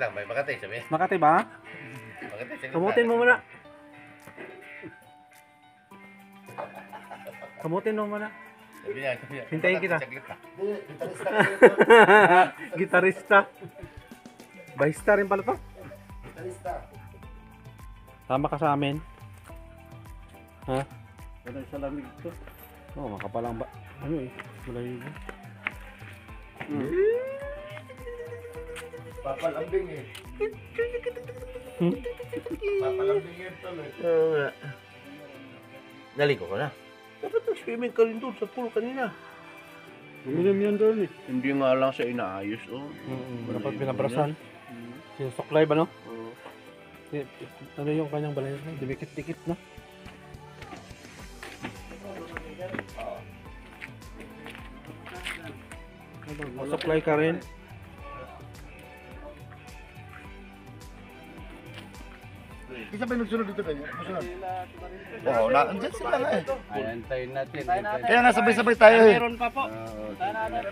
lang, may Makati sabi. Makati ba? Makati saglit. Kamutin mo muna. Kamutin mo muna. Sabi niya. Hintayin kita. Saglit lang. Gitarista. Bahista rin pala to. Gitarista. Tama ka sa amin. Ha? Ganun sa lamig to. Oo, makapalang ba? Ano eh? Wala yun. Papalambing eh. Hmm? Papalambing yan tuloy. Oo nga. Naligo ko na. Dapat nag-swimming ka rin doon sa pool kanina. Uminom yan doon eh. Hindi nga lang siya inaayos oh. Dapat binabrasan. Sinusuklay ba no? Oo. Ano yung kanyang balay? Dumikit-dikit no? Masuklay ka rin. Isa pa yung nagsunod dito kanya? Masunod? Oo, andyan sila nga eh. Ayantayin natin. Kaya nga sabay-sabay tayo eh. Meron pa po.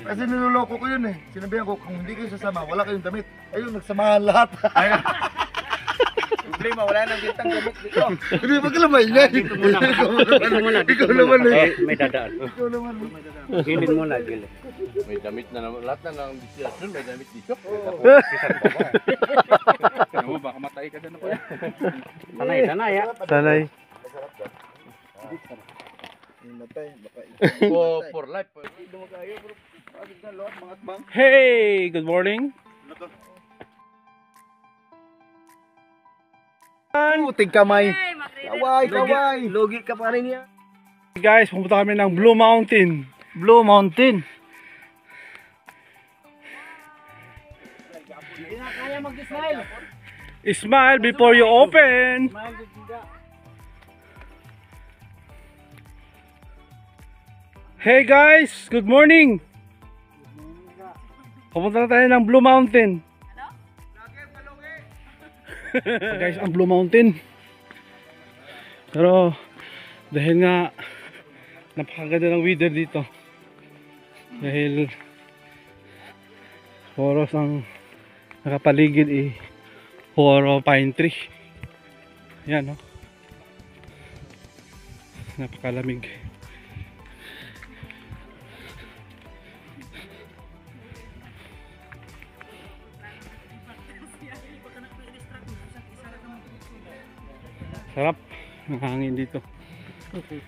Kasi niloloko ko yun eh. Sinabihan ko, kung hindi kayo sasama, wala kayong damit. Ayun, nagsamahan lahat. Problema, wala nang gitang gamit dito. Hindi ba kalamay niya? Dito muna. Ikaw naman eh. May dadaan. Ikaw naman eh. Gilid muna, gilid. May damit na naman. Lahat na ng destination, may damit dito. Oo, baka matay ka dyan ako. Sanay, sanay ha. Sanay. Matay, baka Oh, for life. Hey, good morning. Puting kamay. Kaway. Logi ka pa rin yan. Guys, pumunta kami ng Blue Mountain. Blue Mountain. Smile before you open. Hey guys, good morning. Pumunta na tayo ng Blue Mountain. Guys, ang Blue Mountain. Pero dahil nga napakaganda ng weather dito. Dahil oras ang nakapaligid eh puro pine tree. Yan no. Napakalamig. Sarap ng hangin dito. Okay.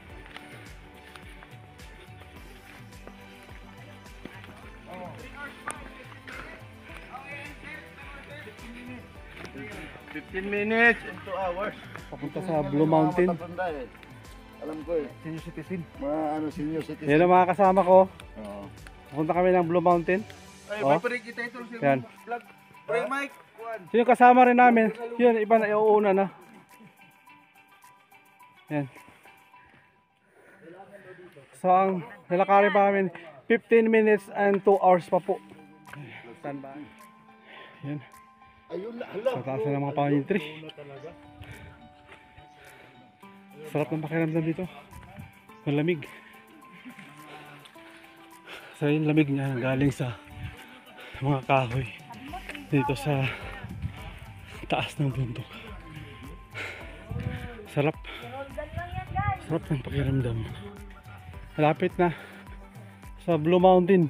minutes and 2 hours. Papunta sa Blue Mountain. Alam ko eh. Senior citizen. Senior citizen. Yan ang mga kasama ko. Oo. Papunta kami ng Blue Mountain. Ay, Oh. may pari kita ito. Yan. Vlog. Pre Mike. Sino kasama rin namin? Yun, iba na iuuna na. Yan. So ang nilakari pa namin 15 minutes and 2 hours pa po. Standby. Yan. Ayun, hala. Sa taas na ng mga pine tree. Sarap ng pakiramdam dito. Malamig. So yung lamig niya galing sa mga kahoy dito sa taas ng bundok. Sarap. Sarap ng pakiramdam. Malapit na sa Blue Mountain.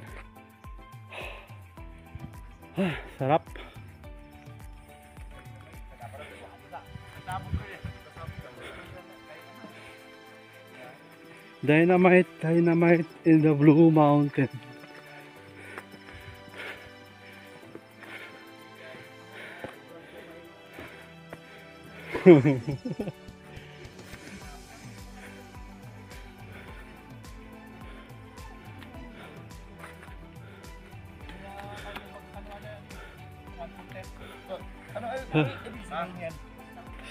Sarap. Dynamite, dynamite in the Blue Mountain.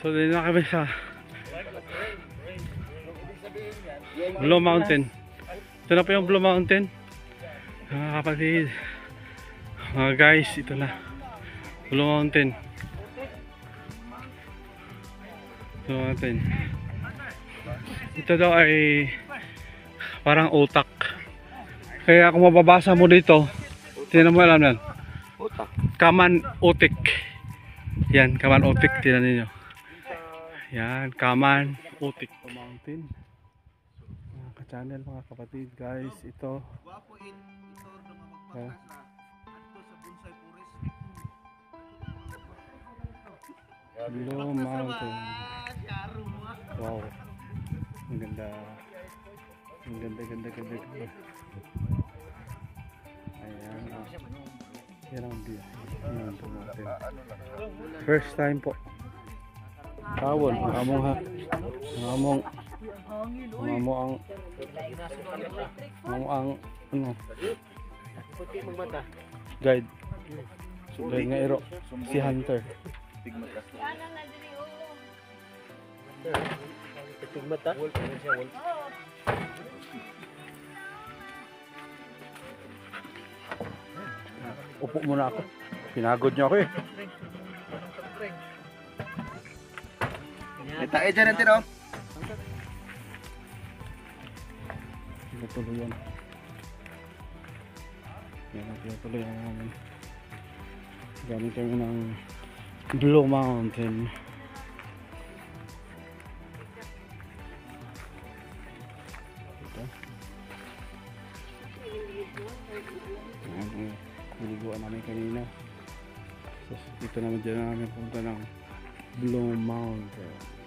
So din na kami sa Blue Mountain. Ito na po yung Blue Mountain. Mga kapatid, mga guys, ito na Blue Mountain. Blue Mountain. Ito daw ay parang utak. Kaya kung mababasa mo dito, tingnan mo, alam yan, Utak. Kaman Utik. Yan, Kaman Otik, tinan ninyo. Yan, Kaman Otik Mountain. Mga ka-channel, mga kapatid, guys, ito. Ah. Blue Mountain. Wow. Ang ganda. Ang ganda. Ayan. Yan ang view. Yan ang mountain. First time po. Tawon. Among ha. Among ang ano. Guide. Guide nga iro. Si Hunter. Tigmata? Upo muna ako. Pinagod niyo ako eh. May tae dyan natin oh. Tuloy yan. Yan, tuloy yan namin. Gamit kami ng Blue Mountain. Ito. Ayan, niliguan namin kanina. So, dito naman dyan namin punta ng Blue Mountain.